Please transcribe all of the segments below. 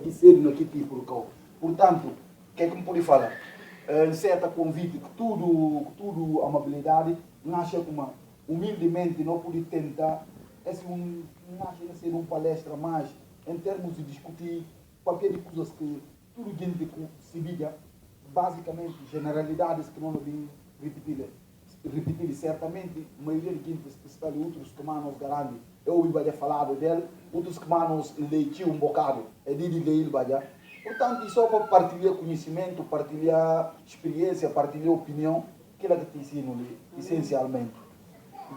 que ser naquele tipo de local. Portanto, o que é que me pode falar? Certa convite que tudo amabilidade, nasce como humildemente não pode tentar, nasce a ser uma palestra mais em termos de discutir qualquer coisa que tudo gente se diga, basicamente generalidades que não vêm repetir certamente, a maioria de gente está ali, outros que manos garantem, eu ouvi falar dele, outros que manos leitiu um bocado, é de ler ele. Portanto, isso é para partilhar conhecimento, partilhar experiência, partilhar opinião, que é que te ensino ali, essencialmente.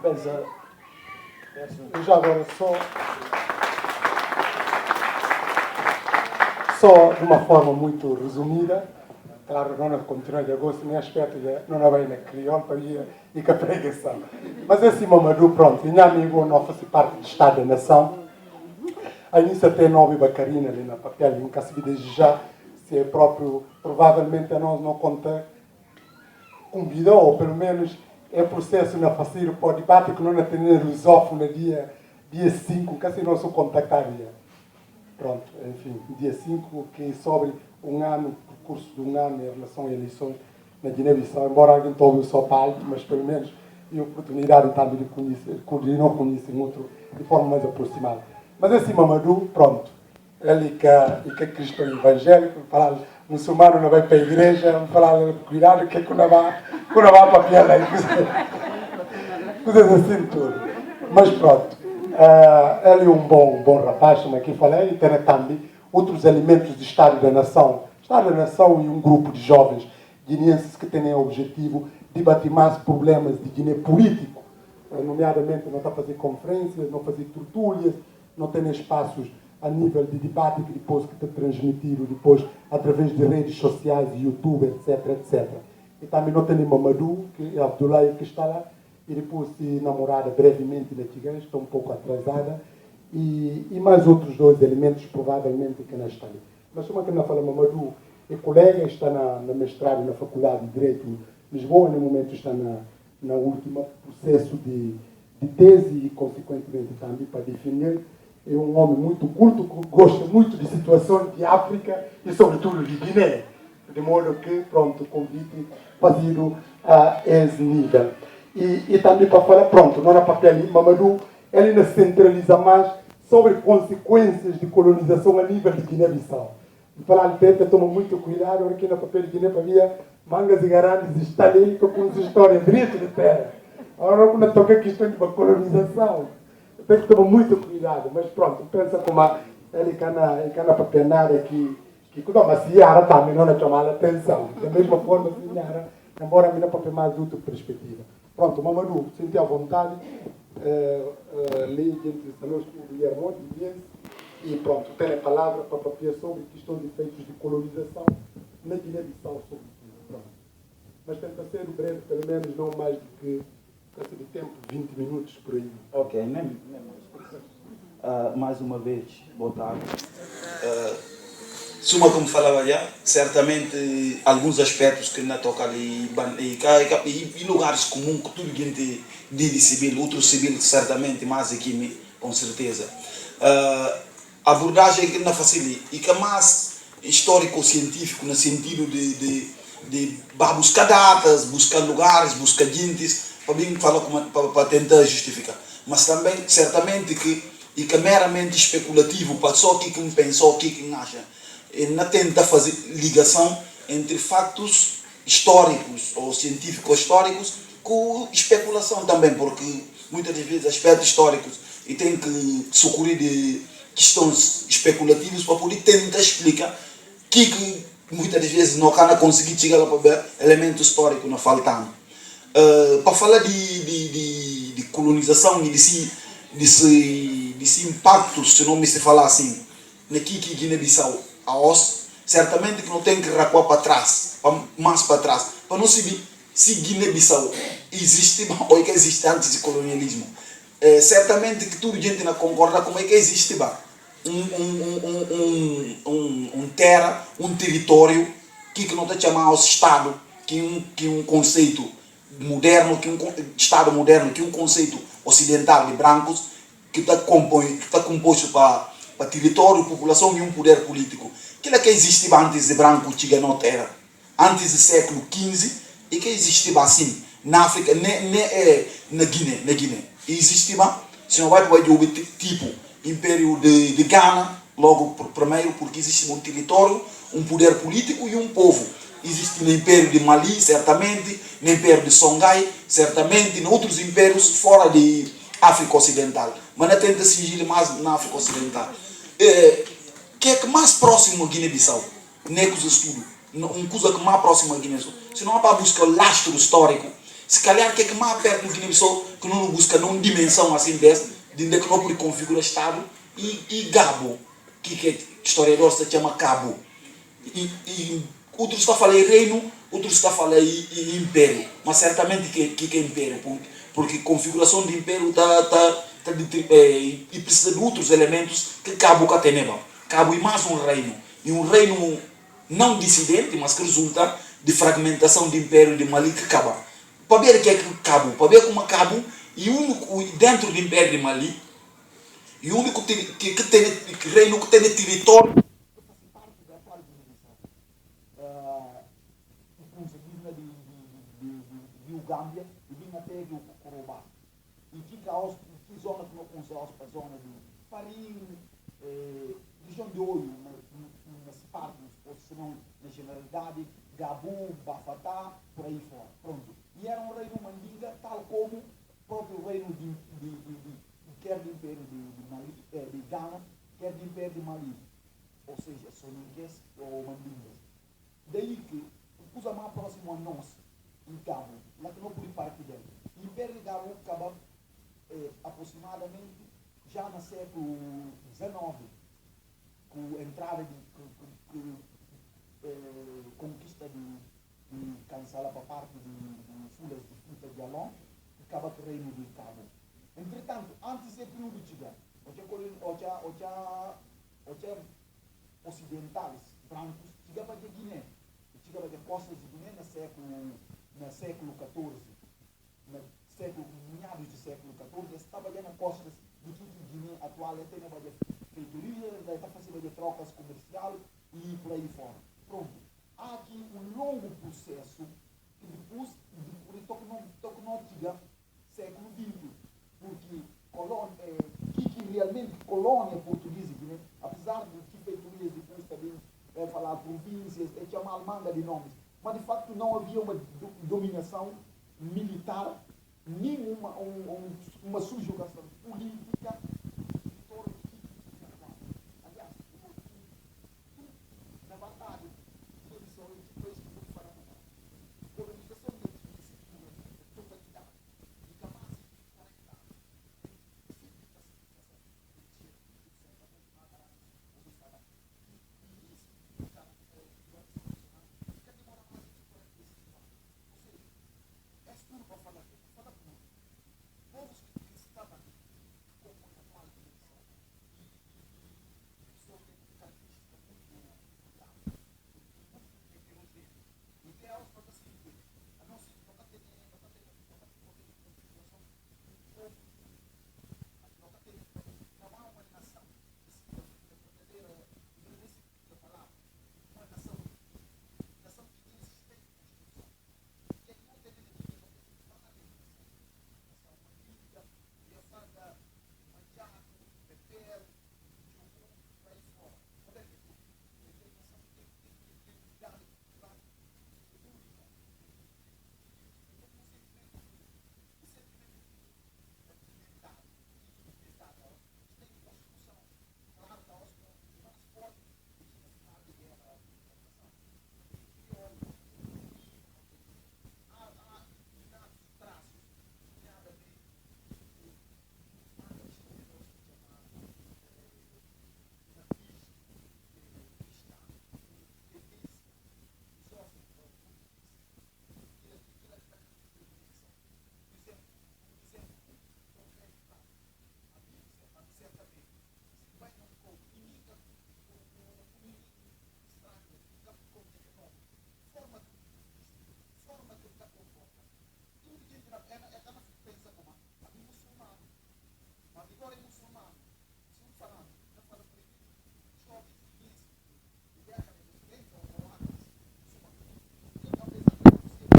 Pensa. Eu já agora só de uma forma muito resumida, claro, não continua de agosto, nem aspecto de não vai na crioulo para ir e com a pregação. Mas assim, Mamadou, pronto, minha amigo não faz parte do Estado da Nação. A início até não houve bacarina ali na papel, nunca se desde já, se é próprio, provavelmente a nós não conta, convidou, ou pelo menos é processo na fazer para o debate que não atender lusófono dia 5, que assim não se contactaria. Pronto, enfim, dia 5, que sobre um ano, percurso de um ano em relação a eleições na Guiné-Bissau, embora alguém tome o só palco, mas pelo menos tem a oportunidade também de conhecer, de não conhecer outro de forma mais aproximada. Mas assim, Mamadou, pronto, ele que é cristão evangélico, falar muçulmano não vai para a igreja, falar cuidado que não vai para a piada, coisas assim tudo. Mas pronto, ele é um bom rapaz, como aqui falei, e tem também outros elementos do Estado da Nação. Estado da Nação e um grupo de jovens guineenses que têm o objetivo de debater mais problemas de Guiné político, nomeadamente não está a fazer conferências, não fazer tertúlias, não tem espaços a nível de debate que depois que está transmitido depois através de redes sociais, YouTube, etc. E também não tem Mamadou, que é Abdullah que está lá, e depois se namorada brevemente na Tigana, está um pouco atrasada, e mais outros dois elementos provavelmente que não estão ali. Mas como é que não fala Mamadou? É colega, está na mestrado na Faculdade de Direito de Lisboa, no momento está na última processo de tese e consequentemente também para defender. É um homem muito culto, que gosta muito de situações de África e sobretudo de Guiné. De modo que, pronto, o convite fazido a esse nível. E também para falar, pronto, não na papel Mamadou, ele ainda centraliza mais sobre consequências de colonização a nível de Guiné-Bissau. E falar de tempo, toma muito cuidado, aqui na papel de Guiné havia mangas e garantes estalílicos com as histórias dentro de terra. Agora, quando toca a questão de uma colonização, tem que tomar muito cuidado, mas pronto, pensa como ele cana para penar que quando a Ciara também não é chamar a atenção. Da mesma forma, Ciara, embora a minha para mais outra perspectiva. Pronto, Mamadou, senti à vontade, li entre conosco o Guilherme e pronto, tem a palavra para papiar sobre questão de efeitos de colonização na Guiné-Bissau, sobretudo. Mas tenta ser breve, pelo menos não mais do que de tempo, 20 minutos por aí. Ok, nem mais. Mais uma vez, boa tarde. Suma como falava já, certamente alguns aspectos que não toca ali e lugares comuns que tudo gente de civil, outro civil certamente mais aqui com certeza. A abordagem que não facilita e que é mais histórico-científico no sentido de buscar datas, buscar lugares, buscar gentes, para bem falar para tentar justificar. Mas também certamente que é meramente especulativo, para só que quem pensou, quem acha. E não tenta fazer ligação entre factos históricos ou científicos históricos com especulação também, porque muitas das vezes aspectos históricos e tem que socorrer de questões especulativas para poder tentar explicar que muitas das vezes não can conseguir chegar lá para ver elemento histórico não faltando. Para falar de colonização e desse impacto, se não me se falar assim, aqui que Guiné-Bissau a osso, certamente que não tem que recuar para trás, mais para trás, para não saber se Guiné-Bissau existe ou é que existe antes do colonialismo. Certamente que toda a gente não concorda como é que existe terra, um território que não está chamado Estado, que um conceito moderno, Estado moderno, que um conceito ocidental de brancos que está composto para para território, população e poder político. Aquilo que existia antes de branco chegar na terra, antes do século XV, e que existia assim, na África, na Guiné. E existia, se não vai para o tipo, Império de Ghana, logo primeiro, porque existe um território, um poder político e um povo. Existe no Império de Mali, certamente, no Império de Songhai, certamente, em outros impérios fora de África Ocidental. Mas não tenta se mais na África Ocidental. Que é que mais próximo a Guiné-Bissau? Necos estudo. Uma coisa que mais próximo a Guiné-Bissau. Se não é para buscar o lastro histórico, se calhar que é que mais perto do Guiné-Bissau, que não busca numa dimensão assim dessa, de onde que não pode configurar Estado, e Gabo, que historiador se chama Cabo. E outros estão a falar em reino, outros estão a falar em império. Mas certamente que é império, porque configuração de império e precisa de outros elementos que Cabo Cateneba. Cabo é mais um reino. E um reino não dissidente, mas que resulta de fragmentação do império de Mali que acaba. Para ver o que é Cabo, para ver como Cabo, e único dentro do império de Mali, e o único reino que tem território. Gâmbia e vim até o Corobá. E fica que zona que não consegue para a zona de Farim, região de Olho, nas partes, ou se não na generalidade, Gabu, Bafatá, por aí fora. Pronto. E era um reino mandinga, tal como o próprio reino quer do Império de Ghana, quer do Império de Mali. Ou seja, soningues ou mandingas. Daí que o coisa mais próximo a nós, em Cabo, lá que não pode parte dele. O Império de Gabo acaba aproximadamente já no século XIX, com a entrada de conquista de Cansala para parte de Fulas de Fruta de Alon, acaba com o reino de Cabo. Entretanto, antes desse período de chegar, ocidentais, brancos, chegava de Guiné, chegava de costas de Guiné no século XIV, meados do século XIV, estava ali nas costas do que Guiné atual, até na feitoria, está fazendo de trocas comerciais e por aí fora. Pronto. Há aqui um longo processo que depois não chega século XX, porque que realmente colônia portuguesa, né? Apesar de que feitorias depois também falar províncias, chamar manga de nomes, mas de facto não havia uma dominação militar, nem uma subjugação política. Aliás, na verdade, eles são dois que para a colonização de totalidade, de capaz de caracterizar. Povos que estavam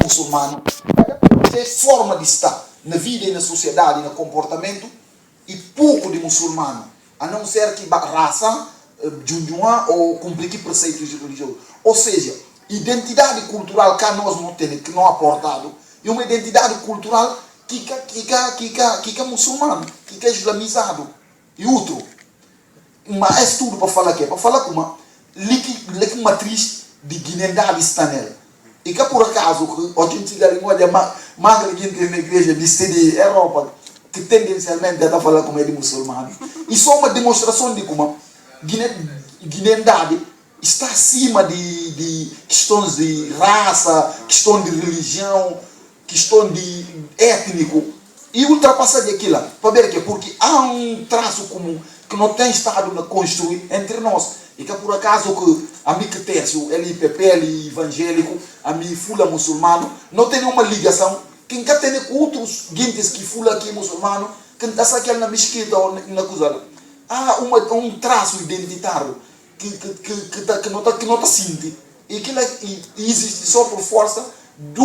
muçulmano, tem forma de estar na vida e na sociedade e no comportamento, e pouco de muçulmano, a não ser que raça, junjunha ou cumprir que preceitos religiosos. Ou seja, identidade cultural que nós não temos, que não é aportado, e uma identidade cultural que é muçulmano, que é islamizado. E outro, mas é tudo para falar aqui, para falar com uma matriz de guinendade está nela. E que por acaso, hoje em dia, magra na igreja de Europa, que tendencialmente está falando como é de muçulmano. E só uma demonstração de como guinendade está acima de questões de raça, questão de religião, questão de étnico. E ultrapassar aquilo, para ver que porque há um traço comum que não tem estado a construir entre nós. E que por acaso que a mim que terço, ele PP, ele evangélico, a mim fula muçulmano, não tem nenhuma ligação. Quem quer ter com outros guintes que fula aqui muçulmano, quem está aqui na mesquita ou na coisa. Há um traço identitário que não está sentindo. E que existe só por força de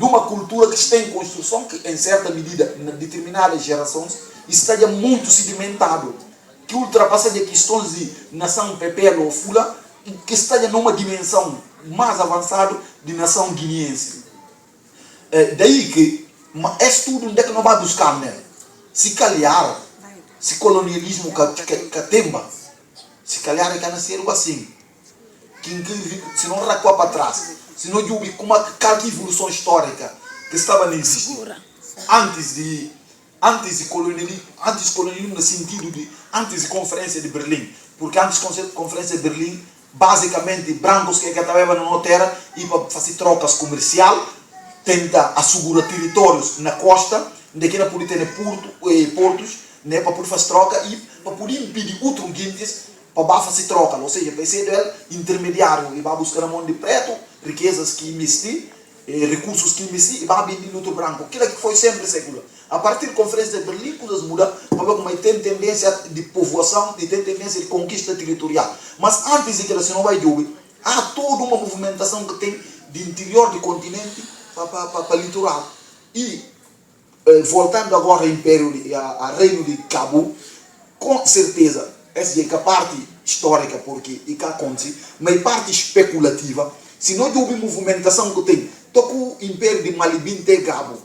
uma cultura que está em construção, que em certa medida, em determinadas gerações, está muito sedimentado, que ultrapassa de questões de nação pepela ou fula, que está numa dimensão mais avançada de nação guineense. Daí que é tudo onde é que não vai buscar, né? Se calhar, se colonialismo que temba, se calhar é que nascer assim, se não racua para trás, se não houve como aquela evolução histórica que estava a existir antes de colonialismo no sentido de antes de conferência de Berlim, porque antes da conferência de Berlim, basicamente brancos que estavam na terra e para fazer trocas comercial, tenta assegurar territórios na costa, onde era poder ter portos, né, para poder fazer troca e para poder impedir outros guintes para fazer troca, ou seja, para ser intermediário e vai buscar a mão de preto, riquezas que investir, recursos que investir e vai vender no outro branco. Aquilo que foi sempre seguro. A partir da conferência de Berlim, coisas mudam, para ver como tem tendência de povoação e tem tendência de conquista territorial. Mas antes de que ela se não vai jogar, há toda uma movimentação que tem de interior do continente para o litoral. E, voltando agora ao Império, a Reino de Cabo, com certeza, essa é a parte histórica, porque é que acontece, mas a parte especulativa, se não houve movimentação que tem, toca o Império de Malibim tem Cabo,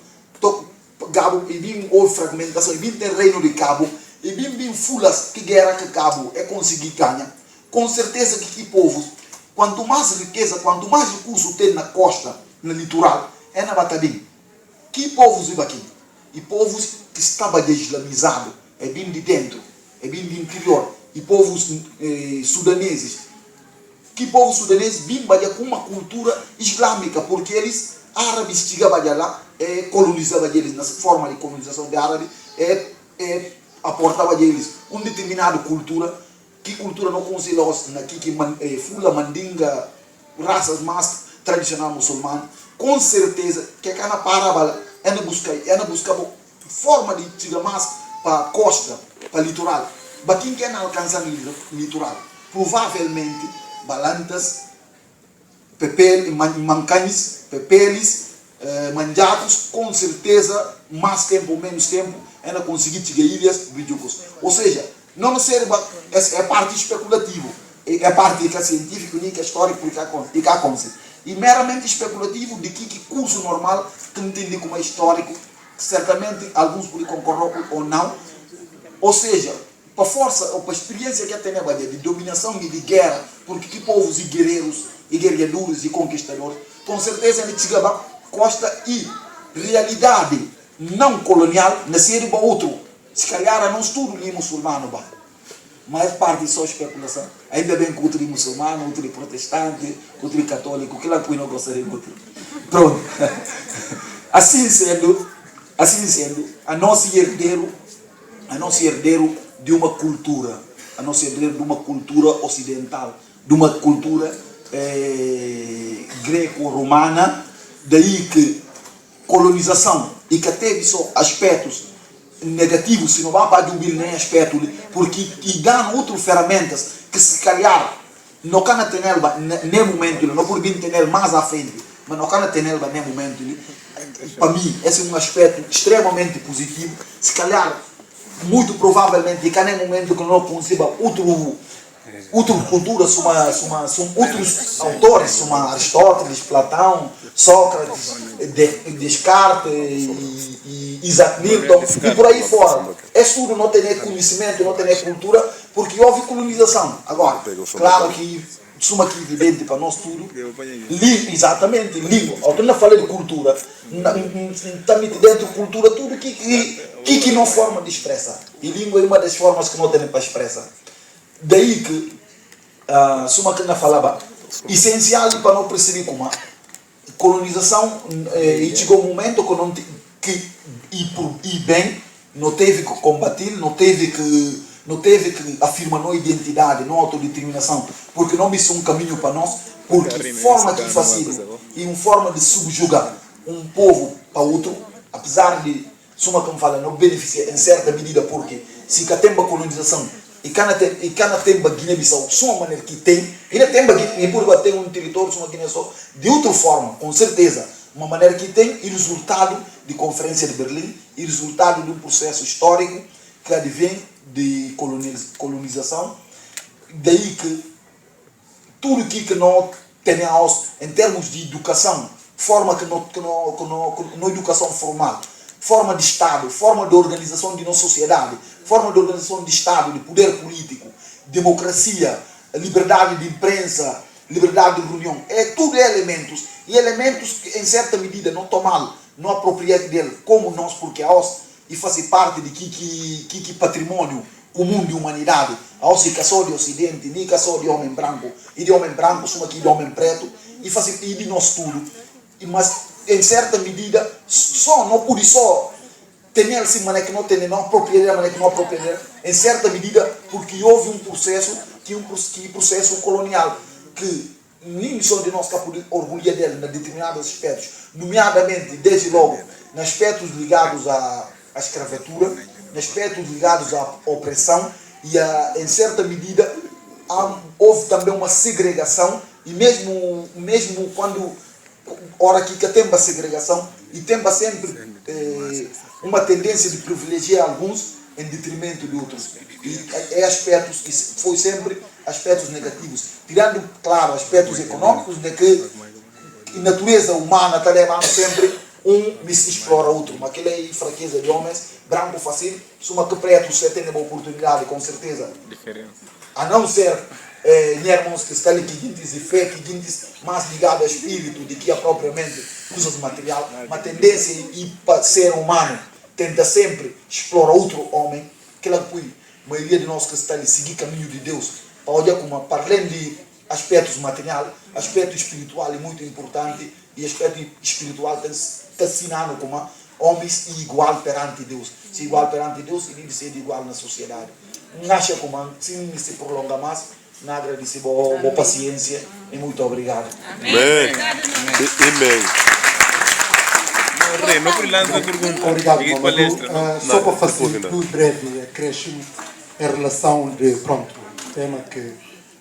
Cabo e bem houve fragmentação, e bem tem Reino de Cabo, e bem fulas que guerra que Cabo é conseguir ganhar, com certeza que povos, quanto mais riqueza, quanto mais recurso tem na costa, no litoral, é na Batabim. Que povos vivem aqui? E povos que estavam islamizados, é bem de dentro, é bem do interior, e povos sudaneses. Que povos sudaneses bem com uma cultura islâmica, porque eles, árabes, chegavam lá, colonizavam eles, na forma de colonização de árabe, aportavam eles uma determinada cultura, que cultura não consideramos aqui, que fula, mandinga, raças mais tradicionais muçulmanas, com certeza que aquela parábola é buscar forma de chegar mais para a costa, para o litoral. Para quem quer alcançar o litoral, provavelmente, balantas, mancães, pepeles, manjatos, com certeza, mais tempo ou menos tempo, ainda conseguir chegar ilhas vidicos. Ou seja, não serve, é parte especulativa, é parte que é científica, que é histórica, porque que acontece. E meramente especulativo de que curso normal, que não entende como é histórico, que certamente alguns podem concordar ou não. Ou seja, para a força ou para a experiência que a tem de dominação e de guerra, porque que povos e guerreiros e guerreiros e conquistadores, com certeza ele chega a costa e realidade não colonial nascer para outro. Se calhar não estudo nem muçulmano, mas parte só especulação. Ainda bem que outro é muçulmano, outro é protestante, outro é católico, que lá que não gostaria de outro. Pronto. Assim sendo, a nosso herdeiro de uma cultura, ocidental, de uma cultura greco-romana, daí que colonização e que teve só aspectos negativos, se não vai para dubir nem aspecto, porque dão outras ferramentas que se calhar não can ter nem momento, não por vir ter mais à frente, mas não can ter nele no mesmo momento. Para mim, esse é um aspecto extremamente positivo. Se calhar, muito provavelmente, que é momento que não consiga outra cultura, são outros autores, como Aristóteles, Platão, Sócrates, Descartes e Isaac Newton e por aí fora. É tudo não ter conhecimento, não ter cultura, porque houve colonização. Agora, claro que suma aqui evidente para nós tudo, exatamente, língua. Eu não falei de cultura, também dentro de cultura tudo que não forma de expressar. E língua é uma das formas que não tem para expressar. Daí que, suma que não falava, essencial para não perceber como a colonização, e chegou um momento que e bem, não teve que combater, não teve que afirmar não identidade, não autodeterminação, porque não isso é um caminho para nós, porque forma que facilita e uma forma de subjugar um povo para outro, apesar de, suma como fala, não beneficia em certa medida, porque se que tem a colonização e cada tem a Guiné-Bissau, só uma maneira que tem, ele tem e por ter um território, uma Guiné-Bissau, de outra forma, com certeza, uma maneira que tem, e resultado de Conferência de Berlim, e resultado de um processo histórico que advém de colonização, daí que tudo que não temos em termos de educação, forma que não educação formal, forma de Estado, forma de organização de nossa sociedade, forma de organização de Estado, de poder político, democracia, liberdade de imprensa, liberdade de reunião, tudo elementos, e elementos que em certa medida não estão mal, não apropriar dele, como nós, porque a e fazer parte de que patrimônio comum de humanidade, a OS que só de Ocidente, nem que só de homem branco, e de homem branco, suma aqui de homem preto, e fazer e de nós tudo, mas em certa medida, só não por isso ter assim maneira que não tem, não apropriar maneira que não apropriar, em certa medida, porque houve um processo que processo colonial, que nem só de nós que orgulha dele em determinados aspectos, nomeadamente, desde logo, em aspectos ligados à escravatura, em aspectos ligados à opressão, e em certa medida houve também uma segregação, e mesmo quando, ora aqui que tem a segregação, e tem sempre uma tendência de privilegiar alguns em detrimento de outros. E é aspectos que foi sempre aspectos negativos, tirando, claro, aspectos econômicos, de que a natureza humana está levando sempre me se explora outro, mas aquela é fraqueza de homens, branco fácil, suma que preto você tem uma oportunidade, com certeza. A não ser irmãos que estão ali, que diz fé, que diz mais ligado ao espírito, de que é propriamente coisas material, uma tendência e para ser humano tenta sempre explorar outro homem, que ela foi a maioria de nós que está ali seguir caminho de Deus, para olhar como, para além de aspectos material, aspecto espiritual é muito importante, e aspecto espiritual está ensinando como homens igual perante Deus. Se igual perante Deus, ele deve ser igual na sociedade. Não acha como, se se prolonga mais, não agradecer boa paciência e muito obrigado. Amém. Obrigado, Mamadou. Só para fazer muito breve acréscimo em relação de, pronto, tema que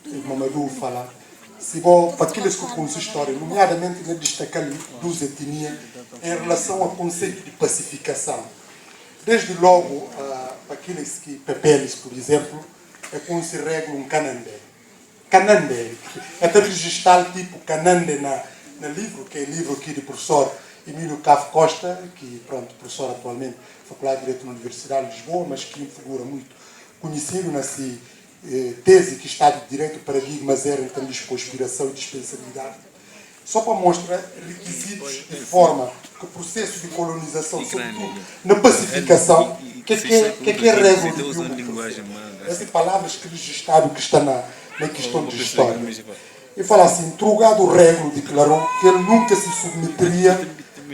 o Mamadou fala. Se vou para aqueles que conhecem história, nomeadamente na destacar duas etnias em relação ao conceito de pacificação. Desde logo, para aqueles que papeles, por exemplo, é como se regula um canandé. Canandé, até registrar tipo canandé no livro, que é o livro aqui do professor Emílio Cavo Costa, que, pronto, professor atualmente Faculdade de Direito na Universidade de Lisboa, mas que figura muito conhecido nessa tese que Estado de Direito, paradigmas eram então de conspiração e dispensabilidade, só para mostrar requisitos de forma que o processo de colonização, sobretudo na pacificação, que é regra de linguagem. Essas palavras que registraram que está na questão de história. E fala assim, Trugado Reglo declarou que ele nunca se submeteria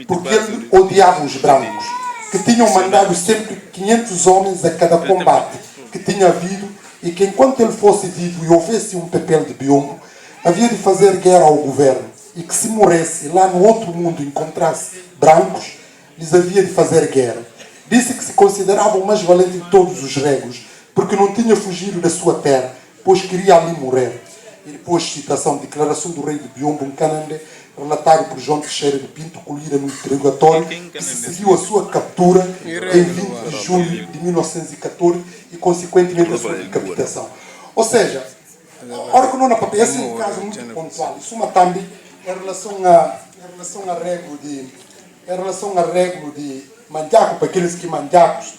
porque ele odiava os brancos, que tinham mandado sempre 500 homens a cada combate que tinha havido, e que enquanto ele fosse vivo e houvesse um papel de biombo, havia de fazer guerra ao governo, e que se morresse lá no outro mundo encontrasse brancos, lhes havia de fazer guerra. Disse que se considerava o mais valente de todos os regos, porque não tinha fugido da sua terra, pois queria ali morrer. e depois citação, declaração do rei de Biombo Nkanande, relatado por João Teixeira de Pinto, colhida no interrogatório, que se seguiu a sua captura em 20 de julho de 1914 e, consequentemente, a sua decapitação. Ou seja, ora que não na papel, esse é um caso muito pontual. Isso também em relação a regro de mandiaco, para aqueles que mandiacos,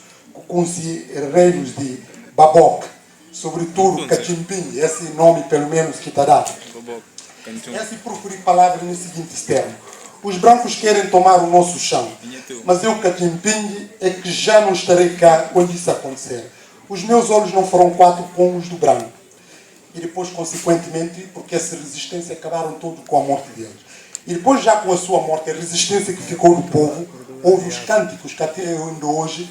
com se reinos de Babok, sobretudo Cachimpim, esse nome pelo menos que está dado. Esse procurei palavras nos seguintes termos. Os brancos querem tomar o nosso chão, mas eu, Cachimpim, é que já não estarei cá quando isso acontecer. Os meus olhos não foram 4 com os do branco. E depois, consequentemente, porque essa resistência acabaram todo com a morte deles. E depois, já com a sua morte, a resistência que ficou do povo, houve os cânticos que até ainda hoje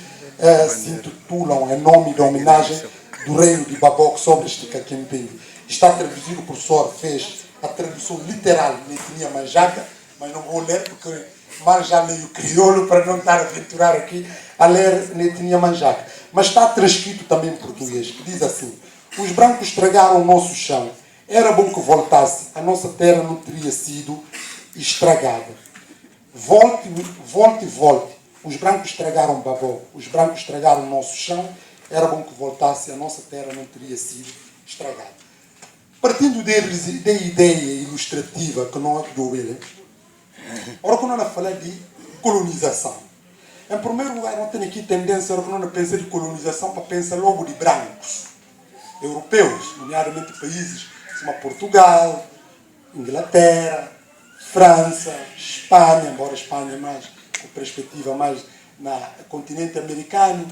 se intitulam em nome de homenagem do reino de Babok sobre este Cachimpim. Está traduzido, o professor fez a tradução literal de etnia manjaca, mas não vou ler porque mal já leio crioulo para não estar a aventurar aqui a ler na etnia manjaca. Mas está transcrito também em português, que diz assim: os brancos estragaram o nosso chão, era bom que voltasse, a nossa terra não teria sido estragada. Volte, volte, volte. Os brancos estragaram Babok, os brancos estragaram o nosso chão, era bom que voltasse, a nossa terra não teria sido estragada. Partindo da ideia ilustrativa que nós deu ele, ora que nós falamos de colonização. Em primeiro lugar, nós temos aqui tendência, ora que nós pensamos de colonização, para pensar logo de brancos, europeus, nomeadamente países como Portugal, Inglaterra, França, Espanha, embora a Espanha mais com perspectiva mais no continente americano,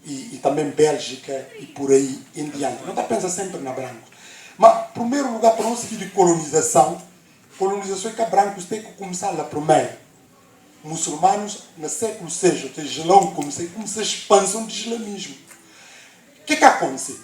e também Bélgica e por aí em diante. Não está a pensar sempre na branco. Mas, em primeiro lugar, para não seguir de colonização é que brancos têm que começar lá primeiro. Muçulmanos, no século VI, até Gelão, começou a expansão do islamismo. O que aconteceu?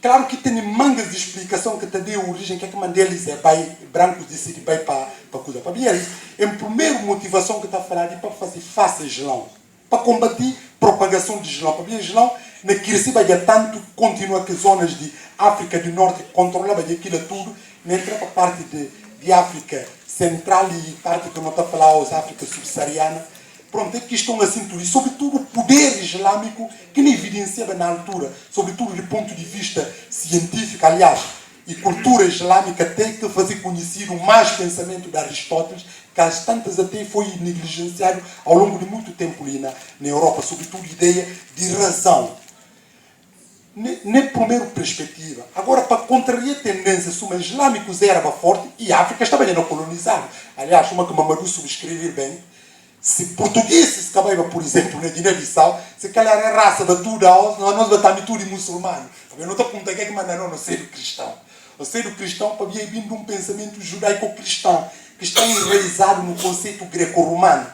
Claro que tem mangas de explicação que te deu origem, que mandeles é pai, brancos decidem pai para coisa. Para eles, a primeira motivação que está a falar é para fazer face a Islão, para combater a propagação de Islão. Para Islão, na Kirsiba já tanto continua que zonas de África do Norte controlava aquilo tudo, nem entra para a parte de África Central e parte que não está a falar aos África Subsaariana. Pronto, é que estão assim tudo. E sobretudo o poder islâmico que não evidenciava na altura, sobretudo do ponto de vista científico, aliás, e cultura islâmica tem que fazer conhecido mais pensamento de Aristóteles, que às tantas até foi negligenciado ao longo de muito tempo ali na Europa, sobretudo a ideia de razão. Na primeira perspectiva. Agora, para contrariar a tendência, se o islâmico era forte, e a África estava ainda colonizada. Aliás, uma que Mamadou subscrever bem, se portugueses se cabaiba, por exemplo, na Guiné-Bissau, se calhar é raça da tudo, nós batamos tudo muçulmano. Eu não estou a perguntar o que é que manda não ser cristão. O ser cristão para vir vindo de um pensamento judaico-cristão, que está enraizado no conceito greco-romano.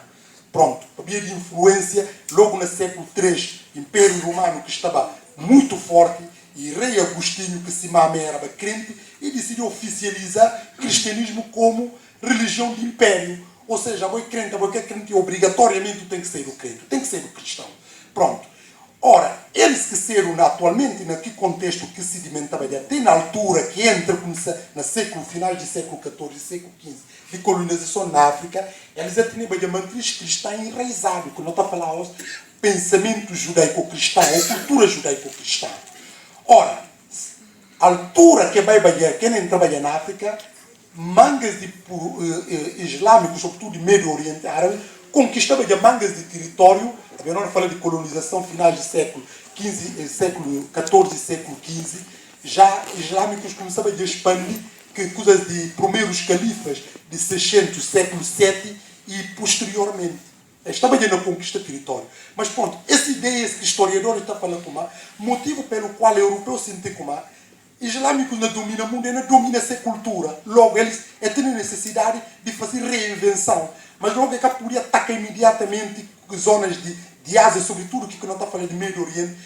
Pronto, havia de influência logo no século III, Império Romano, que estava muito forte, e rei Agostinho, que se mame era crente, e decidiu oficializar o cristianismo como religião de império. Ou seja, você é crente, obrigatoriamente tem que ser o crente, tem que ser o cristão. Pronto. Ora, eles que serão atualmente, naquele contexto que se sedimentava até na altura que entra no século, finais do século XIV e século XV, de colonização na África, eles já tinham a matriz cristã enraizada, que não está a falar hoje, pensamento judaico-cristão, ou cultura judaico-cristã. Ora, a altura que vai quem entra na África, mangas de islâmicos, sobretudo de Médio Oriente Árabe, conquistavam mangas de território. Eu não falo de colonização finais do século XIV, século XIV e século XV. Já islâmicos começavam a expandir que coisas de primeiros califas de 600, século VII e posteriormente. Estava na conquista de território. Mas pronto, essa ideia, esse historiador está falando como motivo pelo qual o europeu sente como islâmicos não dominam o mundo, não dominam essa cultura. Logo, eles têm necessidade de fazer reinvenção. Mas logo é que podia atacar imediatamente zonas de Ásia, sobretudo que não está falando de Médio Oriente,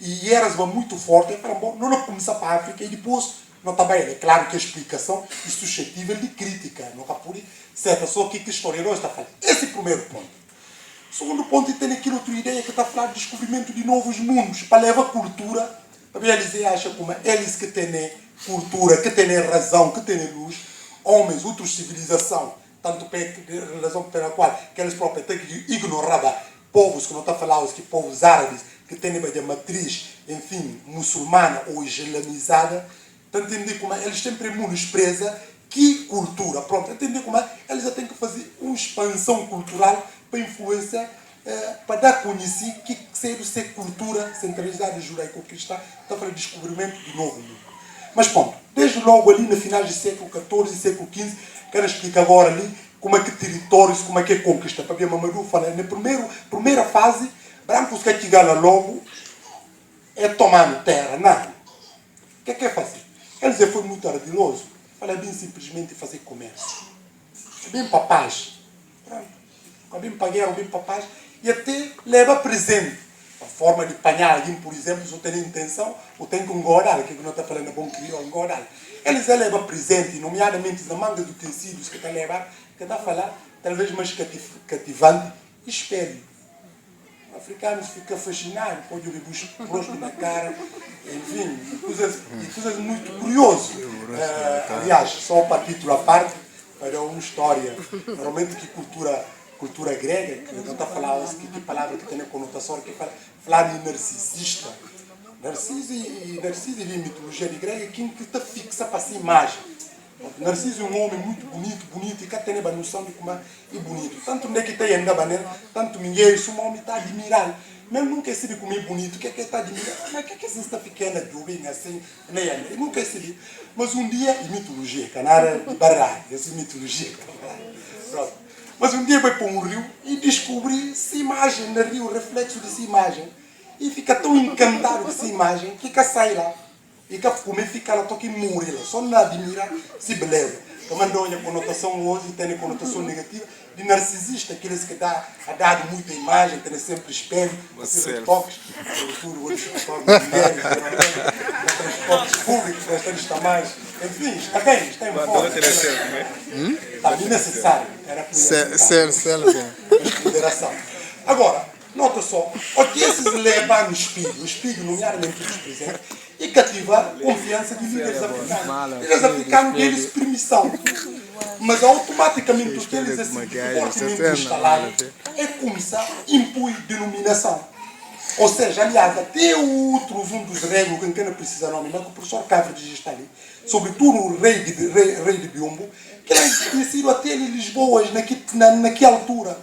e eras muito fortes. Bom, não começar para a África e depois não está bem. É claro que a explicação é suscetível de crítica. Não está por certo, só que o historiador está falando. Esse é o primeiro ponto. Segundo ponto, tem aquela outra ideia que está a falar de descobrimento de novos mundos, para levar a cultura. Eles acham como eles que têm cultura, que tem razão, que tem luz, homens, outros civilização, tanto pela razão pela qual que eles próprios têm que ignorar povos que não estão a falar, que povos árabes, que têm a matriz, enfim, muçulmana ou islamizada, então entender como eles sempre menosprezam que cultura, pronto, entender como eles já têm que fazer uma expansão cultural para influenciar, para dar a conhecer que ser cultura centralizada judaico-cristã, está para o descobrimento do novo mundo. Mas pronto, desde logo ali no final do século XIV e século XV, quero explicar agora ali como é que territórios, como é que é conquista. Para ver Mamadou fala, na primeira fase, brancos que chegaram logo é tomar terra, não. O que é fazer? Eles foram muito ardilosos. Fala bem simplesmente fazer comércio. Bem papaz. Bem pagueiro, bem papaz. E até leva presente. A forma de apanhar alguém, por exemplo, se eu tenho intenção, eu tenho que engordar, que não está falando bom crioulo, engordar. Eles levam presente, nomeadamente na manga de tecidos que está a levar, que está a falar, talvez mais cativante, espelho. O africano fica fascinado, pode ouvir o rosto na cara, enfim, coisas muito curiosas. Aliás, só para título à parte, para uma história, normalmente que cultura grega, que não está a falar que palavra que tem a conotação, que falar de narcisista. Narciso e mitologia de grega, quem que está fixa para essa imagem. Narciso é um homem muito bonito, e que tem a noção de como é bonito. Tanto onde é que tem ainda banana, tanto mulher, se um homem está admirado. Mas nunca sabe como é bonito, o que é que está admirado? Mas o que é que essa pequena jovem assim, nem nunca sabe. Mas um dia, e mitologia, canara de barra, essa mitologia. Pronto. Mas um dia vai para um rio e descobri essa imagem no rio, o reflexo dessa imagem. E fica tão encantado dessa imagem que sai lá. E que comer fica lá, toque morrer lá. Só não admira, se beleza. Também dá a conotação hoje, tem a conotação negativa de narcisista, aqueles que dá muita imagem, tem sempre espelho, assim, toques, sobretudo hoje, mulheres, transportes públicos, está mais. Enfim, está bem, está em forma. Está bem necessário. Era consideração. Agora, nota só, o que esses levam no espírito, nomeadamente os presentes, e cativa a confiança de líderes africanos. Líderes africanos deles permissão. Mas automaticamente o que eles fortemente instalaram é começar a impor denominação. Ou seja, aliás, até outros, um dos reis, que não precisa nome, mas o professor Cavro de está ali, sobretudo o rei de Biombo, que ele é conhecido até em Lisboa, naquela altura.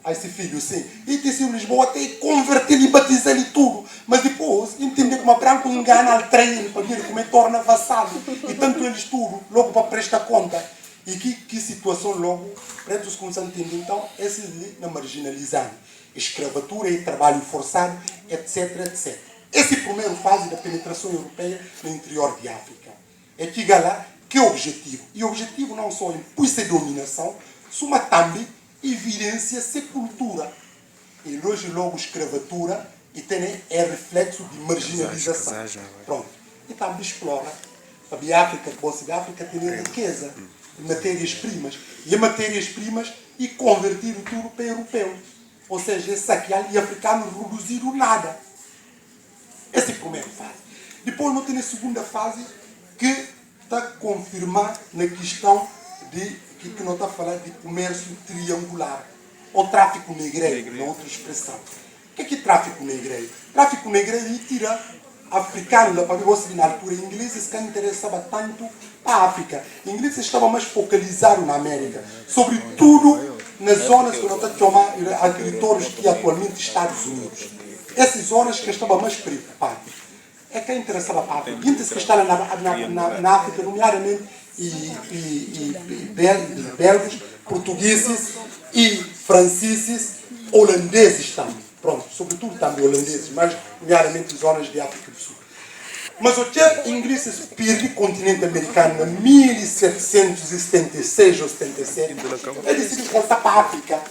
A esse filho, sim. E disse em Lisboa até converter e batizar e tudo. Mas depois, entender como a branco engana al treino para ver como é torna vassalo. E tanto eles tudo, logo para prestar conta. E que situação logo, pretos começam a entender. Então, esses ali na marginalizando. Escravatura e trabalho forçado, etc, etc. Essa é a primeira fase da penetração europeia no interior de África. É que lá, que é o objetivo? E o objetivo não só impõe a dominação, mas também evidência-se cultura. E hoje logo escravatura e tem é reflexo de marginalização. Pronto. E também explora. A África, a África tem riqueza de matérias-primas. E a matérias-primas e convertir o tudo para europeu. Ou seja, saquear e africano reduzir o nada. Essa é a primeira fase. Depois não tem a segunda fase que está a confirmar na questão de que não está a falar de comércio triangular, ou tráfico negreiro, na outra expressão. O que é tráfico negreiro? Tráfico negreiro tira africano, para você na altura, ingleses que não interessavam tanto para a África. Ingleses estavam mais focalizados na América, sobretudo nas zonas que não está a chamar territórios que atualmente Estados Unidos. Essas zonas que estavam mais preocupados. É que interessava para a África. Gente que está na África, nomeadamente belgas, portugueses e franceses, holandeses também. Pronto, sobretudo também holandeses, mas nomeadamente zonas de África do Sul. Mas o que ingleses perdem o continente americano em 1776 ou 77, é decidido voltar para a África.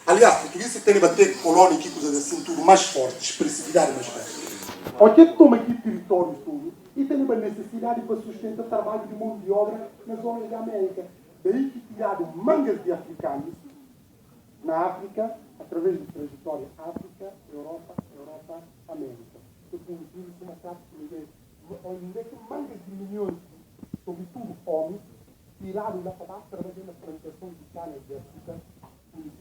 Aliás, portugueses têm bater colônia e coisas assim, tudo mais forte, expressividade mais forte. O que toma aqui território tudo e tem uma necessidade para sustentar o trabalho de mão de obra nas zonas da América. Daí que tiraram mangas de africanos na África, através de trajetória África, Europa, América. Que conhecido como tráfico onde é que mangas de milhões, sobretudo homens, tiraram da cidade trabalhando na plantação de cana de açúcar